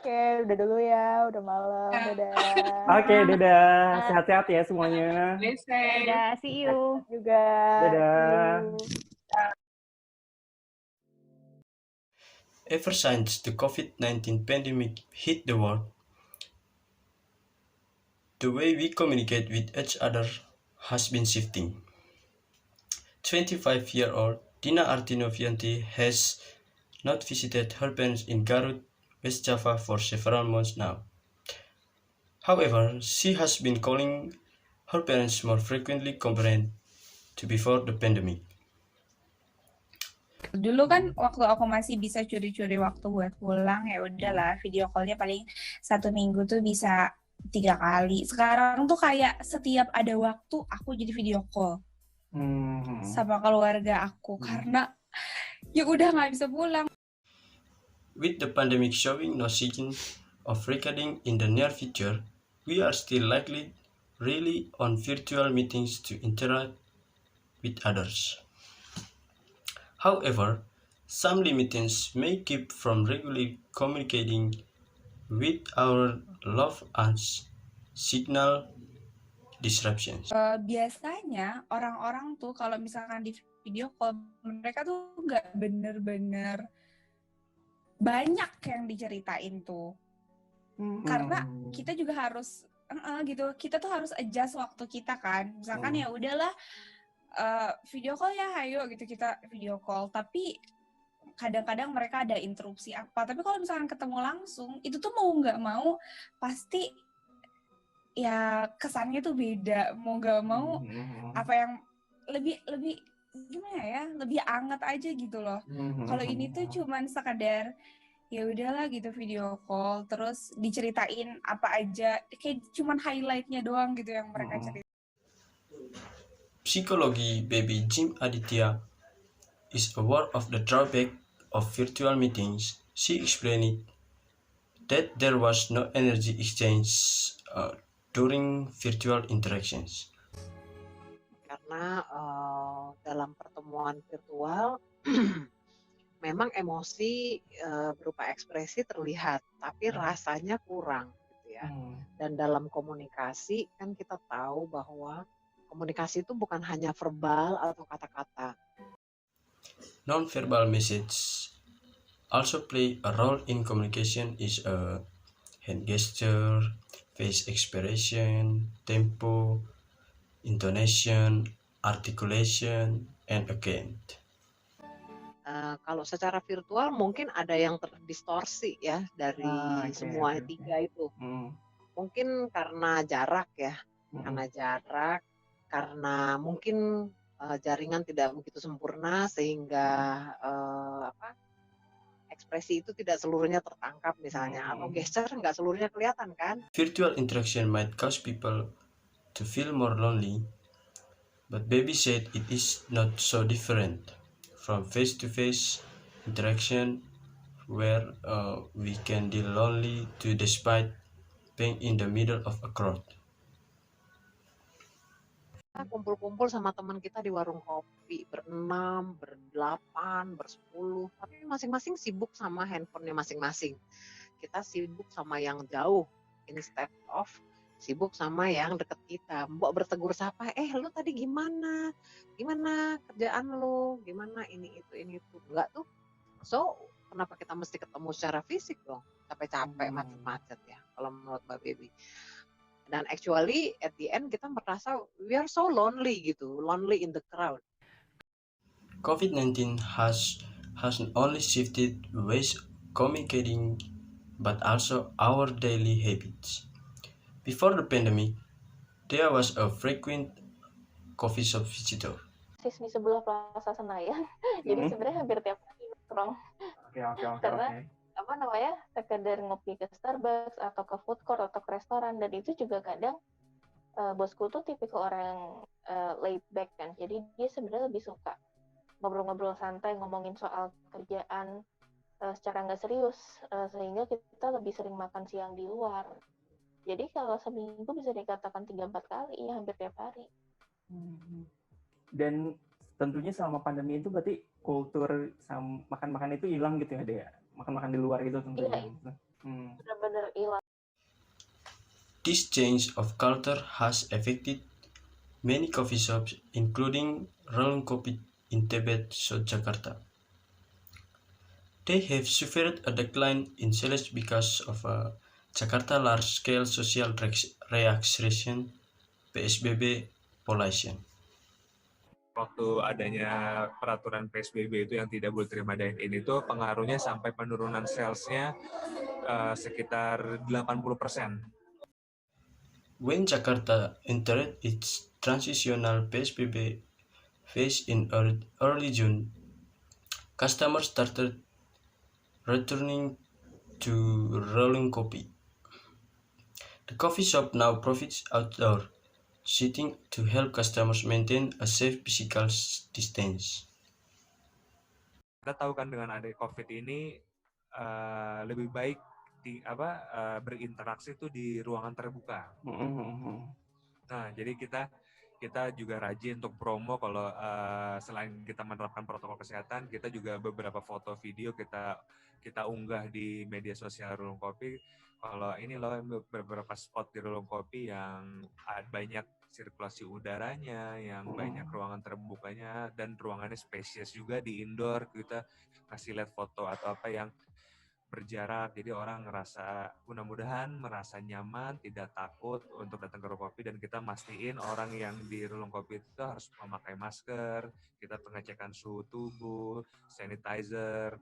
Oke, udah dulu ya, udah malam, dadah. Oke, dadah. Sehat-sehat ya semuanya. Dadah, see you. Juga. Dadah. Ever since the COVID-19 pandemic hit the world, the way we communicate with each other has been shifting. 25-year-old Dina Artinovianti has not visited her parents in Garut, West Java for several months now. However, she has been calling her parents more frequently compared to before the pandemic. Dulu kan waktu aku masih bisa curi-curi waktu buat pulang, ya udahlah video call-nya paling 1 minggu tuh bisa 3 kali. Sekarang tuh kayak setiap ada waktu aku jadi video call sama keluarga aku karena ya udah nggak bisa pulang. With the pandemic showing no sign of receding in the near future, we are still likely really on virtual meetings to interact with others. However, some limitations may keep from regularly communicating with our loved ones, signal disruptions. Biasanya orang-orang tuh kalau misalkan di video call mereka tuh nggak bener-bener banyak yang diceritain tuh. Karena kita juga harus gitu, kita tuh harus adjust waktu kita kan. Misalkan ya udahlah video call ya, ayo gitu kita video call. Tapi kadang-kadang mereka ada interupsi apa. Tapi kalau misalkan ketemu langsung, itu tuh mau nggak mau pasti ya kesannya tuh beda. Mau nggak mau apa yang lebih gimana ya, lebih anget aja gitu loh. Kalau ini tuh cuman sekadar ya udahlah gitu video call, terus diceritain apa aja, kayak cuman highlightnya doang gitu yang mereka cerita. Psikologi baby Jim Aditya is aware of the drawback of virtual meetings. She explained that there was no energy exchange during virtual interactions. Karena dalam pertemuan virtual memang emosi berupa ekspresi terlihat, tapi rasanya kurang gitu ya. Dan dalam komunikasi kan kita tahu bahwa komunikasi itu bukan hanya verbal atau kata-kata. Non-verbal message also play a role in communication is a hand gesture, face expression, tempo, intonation, articulation, and accent. Kalau secara virtual mungkin ada yang terdistorsi ya dari semua tiga itu. Mungkin karena jarak ya, karena mungkin jaringan tidak begitu sempurna sehingga ekspresi itu tidak seluruhnya tertangkap misalnya, atau gesture nggak seluruhnya kelihatan kan. Virtual interaction might cause people to feel more lonely, but baby said it is not so different from face-to-face interaction where we can be lonely too despite being in the middle of a crowd. Kita kumpul-kumpul sama teman kita di warung kopi, ber-6, ber-8, ber-10, tapi masing-masing sibuk sama handphonenya masing-masing. Kita sibuk sama yang jauh instead of sibuk sama yang deket kita. Mbok bertegur sapa, lu tadi gimana kerjaan lu, gimana ini itu, enggak tuh. So kenapa kita mesti ketemu secara fisik dong, capek-capek macet-macet ya kalau menurut Mbak Baby. Dan actually at the end kita merasa we are so lonely gitu, lonely in the crowd. COVID-19 has not only shifted ways communicating but also our daily habits. Before the pandemic, there was a frequent coffee shop visitor. Di sebelah Plaza Senayan, jadi sebenarnya hampir tiap hari nongkrong. Karena sekedar ngopi ke Starbucks atau ke food court atau ke restoran, dan itu juga kadang bosku tuh tipikal orang laid back kan, jadi dia sebenarnya lebih suka ngobrol-ngobrol santai, ngomongin soal kerjaan secara nggak serius, sehingga kita lebih sering makan siang di luar. Jadi kalau seminggu bisa dikatakan 3-4 kali, ya hampir tiap hari. Dan tentunya selama pandemi itu berarti kultur makan-makan itu hilang gitu ya, Dea? Makan-makan di luar gitu tentunya. Iya, This change of culture has affected many coffee shops, including Rolong Kopi in Tebet, South Jakarta. They have suffered a decline in sales because of Jakarta large-scale social reaction PSBB pollution. Waktu adanya peraturan PSBB itu yang tidak boleh terima dine-in itu pengaruhnya sampai penurunan sales-nya sekitar 80%. When Jakarta entered its transitional PSBB phase in early June, customers started returning to Rolong Kopi. The coffee shop now provides outdoor seating to help customers maintain a safe physical distance. Kita tahu kan dengan adanya COVID ini lebih baik berinteraksi itu di ruangan terbuka. Nah, jadi kita juga rajin untuk promo kalau selain kita menerapkan protokol kesehatan, kita juga beberapa foto video kita unggah di media sosial Rolong Kopi. Kalau ini loh beberapa spot di Rolong Kopi yang banyak sirkulasi udaranya, yang banyak ruangan terbukanya, dan ruangannya spesies juga di indoor. Kita kasih lihat foto atau apa yang berjarak, jadi orang mudah-mudahan merasa nyaman, tidak takut untuk datang ke Rolong Kopi, dan kita mastiin orang yang di Rolong Kopi itu harus memakai masker, kita pengecekan suhu tubuh, sanitizer.